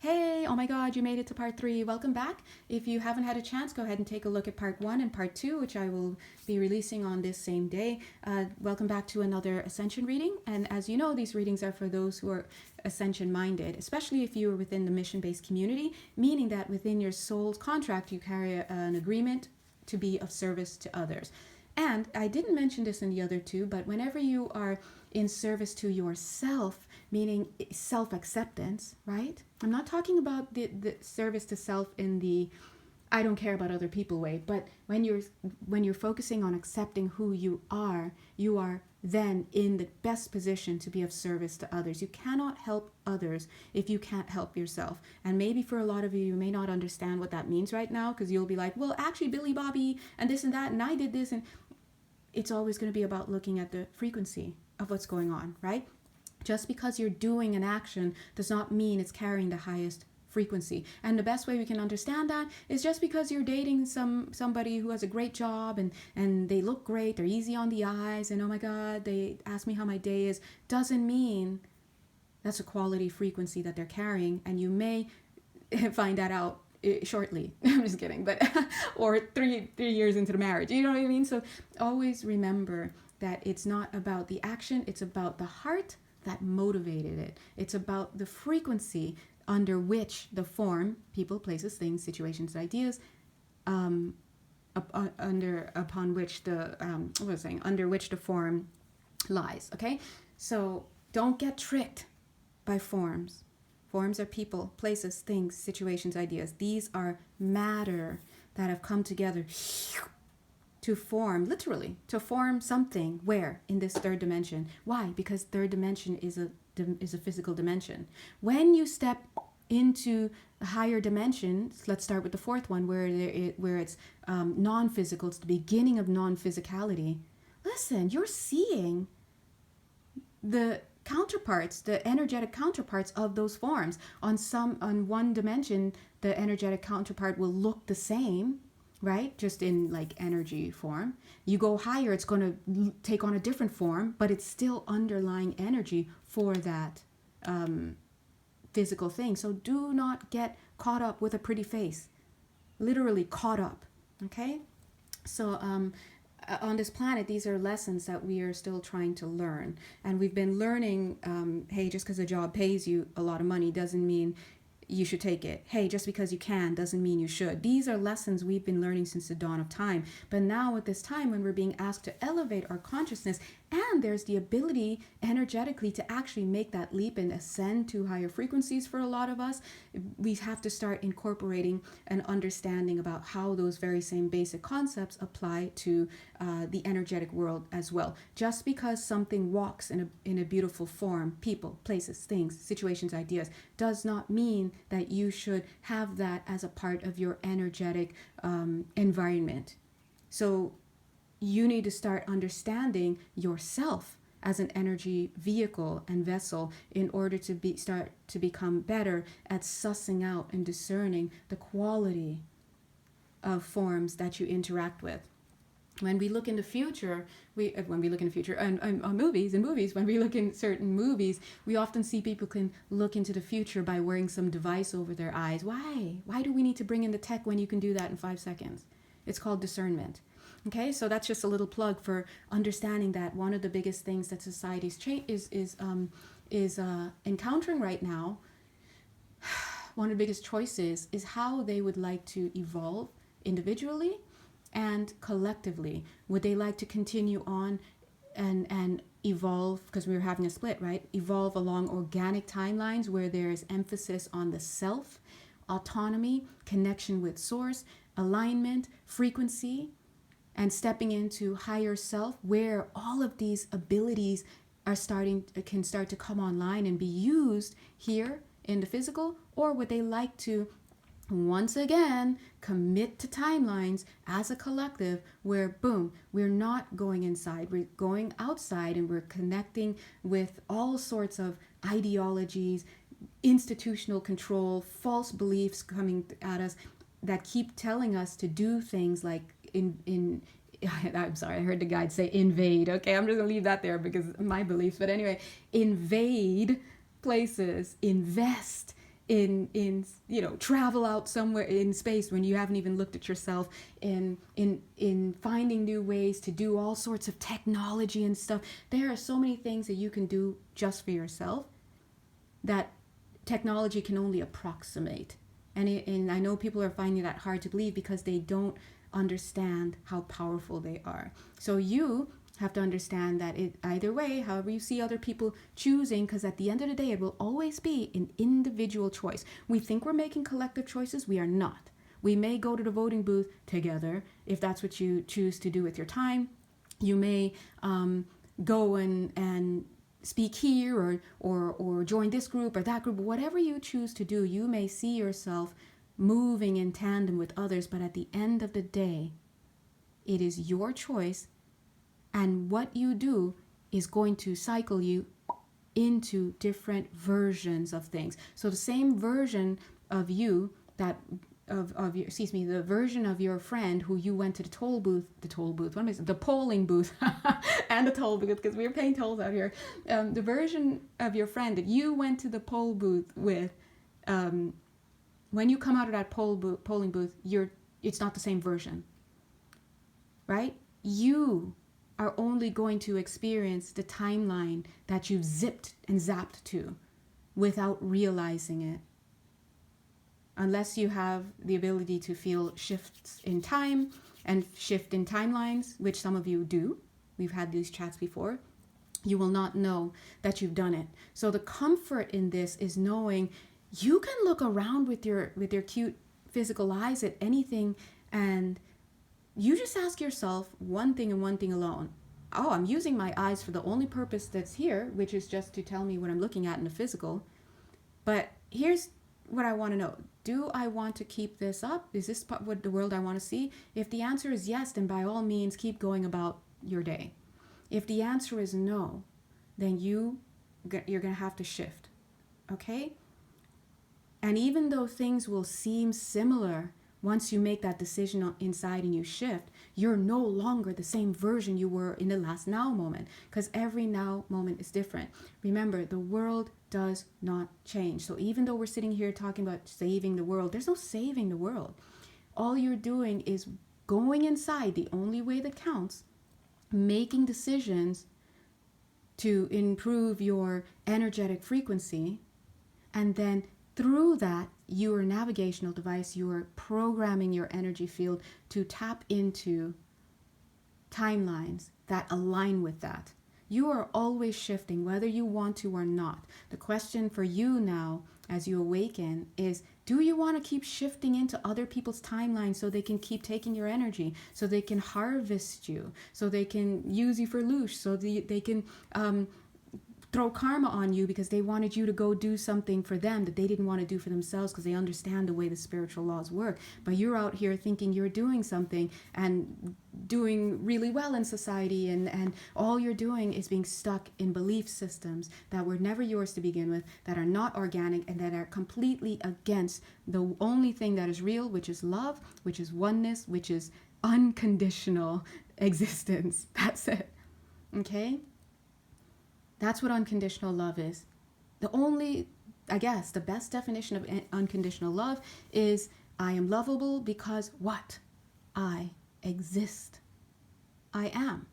Hey, oh my God, you made it to part 3. Welcome back. If you haven't had a chance, go ahead and take a look at part 1 and part 2, which I will be releasing on this same day. Welcome back to another Ascension reading. And as you know, these readings are for those who are Ascension minded, especially if you are within the mission-based community, meaning that within your soul's contract, you carry an agreement to be of service to others. And I didn't mention this in the other two, but whenever you are in service to yourself, meaning self-acceptance, right? I'm not talking about the service to self in the I don't care about other people way, but when you're focusing on accepting who you are then in the best position to be of service to others. You cannot help others if you can't help yourself. And maybe for a lot of you, you may not understand what that means right now, because you'll be like, well, actually, Billy Bobby and this and that, and I did this. And it's always going to be about looking at the frequency of what's going on, right? Just because you're doing an action does not mean it's carrying the highest frequency. And the best way we can understand that is just because you're dating somebody who has a great job and they look great, they're easy on the eyes, and oh my God, they ask me how my day is, doesn't mean that's a quality frequency that they're carrying. And you may find that out shortly. I'm just kidding, but or three years into the marriage, you know what I mean? So always remember that it's not about the action, it's about the heart that motivated it. It's about the frequency under which the form, people, places, things, situations, ideas, under which the form lies. Okay, so don't get tricked by forms. Forms are people, places, things, situations, ideas. These are matter that have come together to form, literally, to form something. Where? In this third dimension. Why? Because third dimension is a physical dimension. When you step into higher dimensions, let's start with the fourth one, where it's non-physical. It's the beginning of non-physicality. Listen, you're seeing the counterparts, the energetic counterparts of those forms. On one dimension, the energetic counterpart will look the same, right? Just in like energy form. You go higher, it's going to take on a different form, but it's still underlying energy for that physical thing. So do not get caught up with a pretty face. Literally caught up. Okay? So on this planet, these are lessons that we are still trying to learn. And we've been learning, hey, just because a job pays you a lot of money doesn't mean you should take it. Hey, just because you can doesn't mean you should. These are lessons we've been learning since the dawn of time. But now at this time when we're being asked to elevate our consciousness, and there's the ability energetically to actually make that leap and ascend to higher frequencies for a lot of us, we have to start incorporating an understanding about how those very same basic concepts apply to the energetic world as well. Just because something walks in a beautiful form, people, places, things, situations, ideas, does not mean that you should have that as a part of your energetic environment. So you need to start understanding yourself as an energy vehicle and vessel in order to start to become better at sussing out and discerning the quality of forms that you interact with. When we look in the future, when we look in certain movies, we often see people can look into the future by wearing some device over their eyes. Why? Why do we need to bring in the tech when you can do that in 5 seconds? It's called discernment. Okay, so that's just a little plug for understanding that one of the biggest things that society's is encountering right now. One of the biggest choices is how they would like to evolve individually and collectively. Would they like to continue on and evolve, because we were having a split, right? Evolve along organic timelines where there is emphasis on the self, autonomy, connection with source, alignment, frequency, and stepping into higher self, where all of these abilities can start to come online and be used here in the physical? Or would they like to once again commit to timelines as a collective where, boom, we're not going inside, we're going outside, and we're connecting with all sorts of ideologies, institutional control, false beliefs coming at us that keep telling us to do things like I'm sorry, I heard the guide say invade. Okay, I'm just gonna leave that there because of my beliefs. But anyway, invade places, invest in travel out somewhere in space when you haven't even looked at yourself, in finding new ways to do all sorts of technology and stuff. There are so many things that you can do just for yourself that technology can only approximate. And I know people are finding that hard to believe because they don't understand how powerful they are. So you have to understand that either way, however you see other people choosing, because at the end of the day, it will always be an individual choice. We think we're making collective choices. We are not. We may go to the voting booth together if that's what you choose to do with your time. You may go and speak here or join this group or that group. Whatever you choose to do, you may see yourself moving in tandem with others, but at the end of the day, it is your choice, and what you do is going to cycle you into different versions of things. So the same version of you that the version of your friend who you went to the polling booth and the toll booth, because we were paying tolls out here. The version of your friend that you went to the poll booth with, when you come out of that polling booth, it's not the same version, right? You are only going to experience the timeline that you've zipped and zapped to without realizing it. Unless you have the ability to feel shifts in time and shift in timelines, which some of you do. We've had these chats before. You will not know that you've done it. So the comfort in this is knowing you can look around with your cute physical eyes at anything, and you just ask yourself one thing and one thing alone. Oh, I'm using my eyes for the only purpose that's here, which is just to tell me what I'm looking at in the physical. But here's what I want to know. Do I want to keep this up? Is this what the world I want to see? If the answer is yes, then by all means keep going about your day. If the answer is no, then you're going to have to shift. Okay? And even though things will seem similar, once you make that decision inside and you shift, you're no longer the same version you were in the last now moment, because every now moment is different. Remember, the world does not change. So even though we're sitting here talking about saving the world, there's no saving the world. All you're doing is going inside, the only way that counts, making decisions to improve your energetic frequency, and then through that, your navigational device, you are programming your energy field to tap into timelines that align with that. You are always shifting, whether you want to or not. The question for you now, as you awaken, is do you want to keep shifting into other people's timelines so they can keep taking your energy, so they can harvest you, so they can use you for loosh, so they can throw karma on you because they wanted you to go do something for them that they didn't want to do for themselves because they understand the way the spiritual laws work. But you're out here thinking you're doing something and doing really well in society, and all you're doing is being stuck in belief systems that were never yours to begin with, that are not organic, and that are completely against the only thing that is real, which is love, which is oneness, which is unconditional existence. That's it. Okay? That's what unconditional love is. The best definition of unconditional love is I am lovable because what? I exist. I am.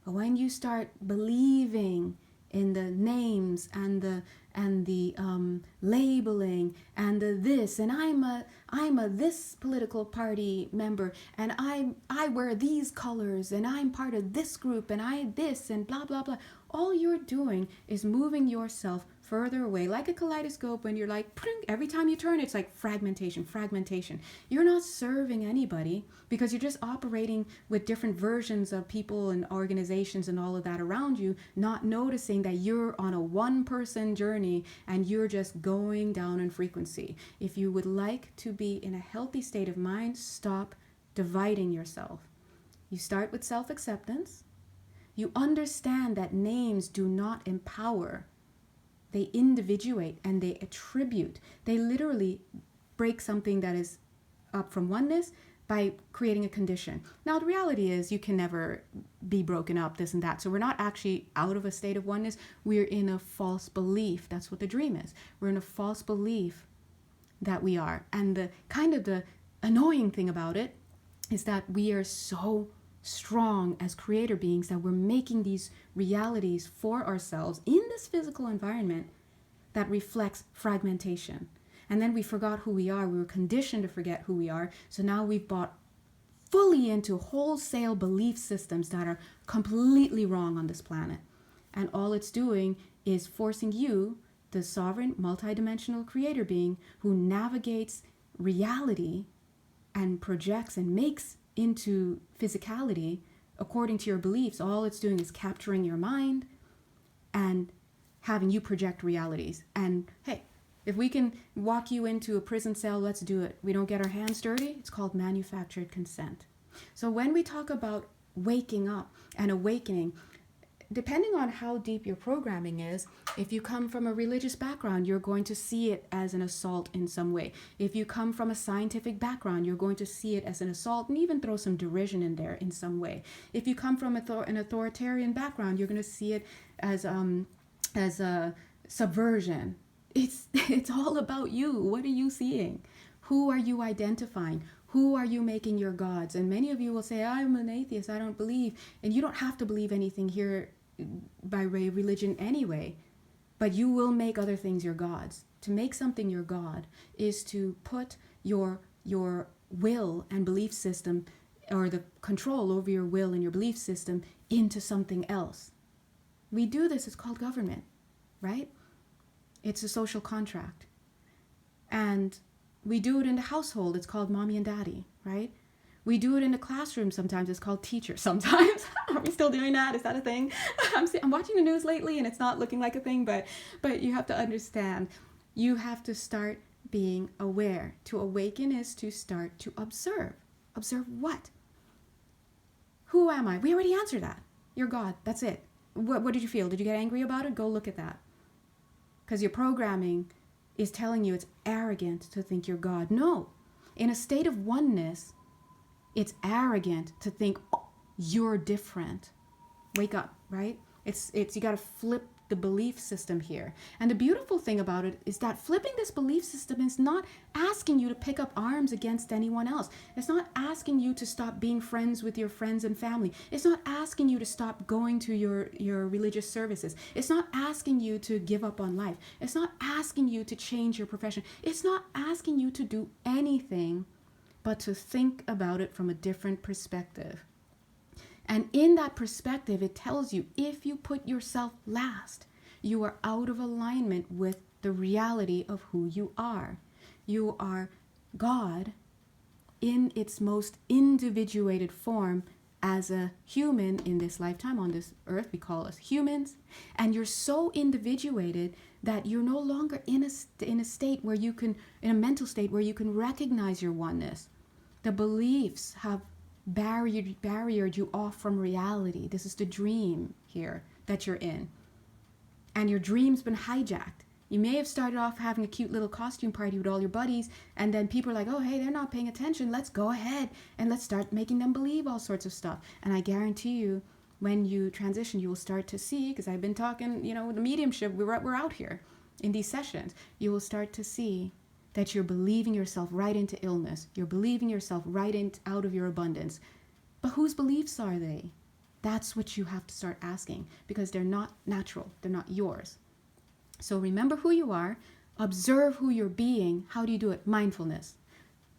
But when you start believing in the names and the labeling and the this, and I'm a this political party member, and I wear these colors, and I'm part of this group, and I this, and blah blah blah. All you're doing is moving yourself further away, like a kaleidoscope. When you're like, every time you turn, it's like fragmentation. You're not serving anybody because you're just operating with different versions of people and organizations and all of that around you, not noticing that you're on a one-person journey and you're just going down in frequency. If you would like to be in a healthy state of mind, stop dividing yourself. You start with self-acceptance. You understand that names do not empower. They individuate and they attribute. They literally break something that is up from oneness, by creating a condition. Now, the reality is you can never be broken up, this and that. So we're not actually out of a state of oneness. We're in a false belief. That's what the dream is. We're in a false belief that we are. And the annoying thing about it is that we are so strong as creator beings that we're making these realities for ourselves in this physical environment that reflects fragmentation. And then we forgot who we are. We were conditioned to forget who we are. So now we've bought fully into wholesale belief systems that are completely wrong on this planet. And all it's doing is forcing you, the sovereign, multidimensional creator being who navigates reality and projects and makes into physicality according to your beliefs. All it's doing is capturing your mind and having you project realities. And hey, if we can walk you into a prison cell, let's do it. We don't get our hands dirty. It's called manufactured consent. So when we talk about waking up and awakening, depending on how deep your programming is, if you come from a religious background, you're going to see it as an assault in some way. If you come from a scientific background, you're going to see it as an assault and even throw some derision in there in some way. If you come from an authoritarian background, you're going to see it as a subversion. It's all about you. What are you seeing? Who are you identifying? Who are you making your gods? And many of you will say, I'm an atheist, I don't believe. And you don't have to believe anything here by way of religion anyway. But you will make other things your gods. To make something your god is to put your will and belief system, or the control over your will and your belief system, into something else. We do this, it's called government, right? It's a social contract. And we do it in the household. It's called mommy and daddy, right? We do it in the classroom sometimes. It's called teacher sometimes. Are we still doing that? Is that a thing? I'm watching the news lately and it's not looking like a thing, but you have to understand. You have to start being aware. To awaken is to start to observe. Observe what? Who am I? We already answered that. You're God. That's it. What did you feel? Did you get angry about it? Go look at that. Because your programming is telling you it's arrogant to think you're God. No. In a state of oneness, it's arrogant to think, oh, you're different. Wake up, right? It's you got to flip the belief system here. And the beautiful thing about it is that flipping this belief system is not asking you to pick up arms against anyone else. It's not asking you to stop being friends with your friends and family. It's not asking you to stop going to your religious services. It's not asking you to give up on life. It's not asking you to change your profession. It's not asking you to do anything but to think about it from a different perspective. And in that perspective, it tells you if you put yourself last, you are out of alignment with the reality of who you are. You are God in its most individuated form as a human in this lifetime on this earth. We call us humans. And you're so individuated that you're no longer in a state where you can, in a mental state where you can recognize your oneness. The beliefs have barriered you off from reality. This is the dream here that you're in. And your dream's been hijacked. You may have started off having a cute little costume party with all your buddies, and then people are like, oh, hey, they're not paying attention. Let's go ahead and let's start making them believe all sorts of stuff. And I guarantee you, when you transition, you will start to see, because I've been talking, the mediumship, we're out here in these sessions. You will start to see that you're believing yourself right into illness. You're believing yourself right out of your abundance. But whose beliefs are they? That's what you have to start asking, because they're not natural. They're not yours. So remember who you are. Observe who you're being. How do you do it? Mindfulness.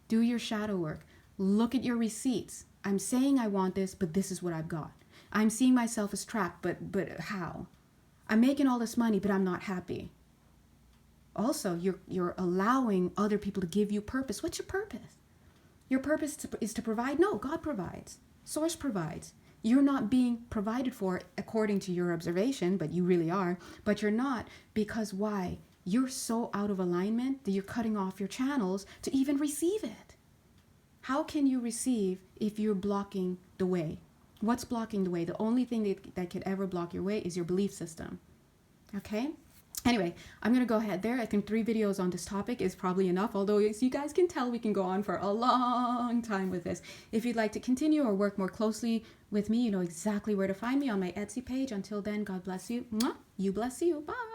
Do your shadow work. Look at your receipts. I'm saying I want this, but this is what I've got. I'm seeing myself as trapped, but how? I'm making all this money, but I'm not happy. Also, you're allowing other people to give you purpose. What's your purpose? Your purpose is to provide? No, God provides. Source provides. You're not being provided for according to your observation, but you really are. But you're not, because why? You're so out of alignment that you're cutting off your channels to even receive it. How can you receive if you're blocking the way? What's blocking the way? The only thing that could ever block your way is your belief system. Okay? Anyway, I'm going to go ahead there. I think 3 videos on this topic is probably enough, although as you guys can tell, we can go on for a long time with this. If you'd like to continue or work more closely with me, you know exactly where to find me on my Etsy page. Until then, God bless you. Mwah. You bless you. Bye.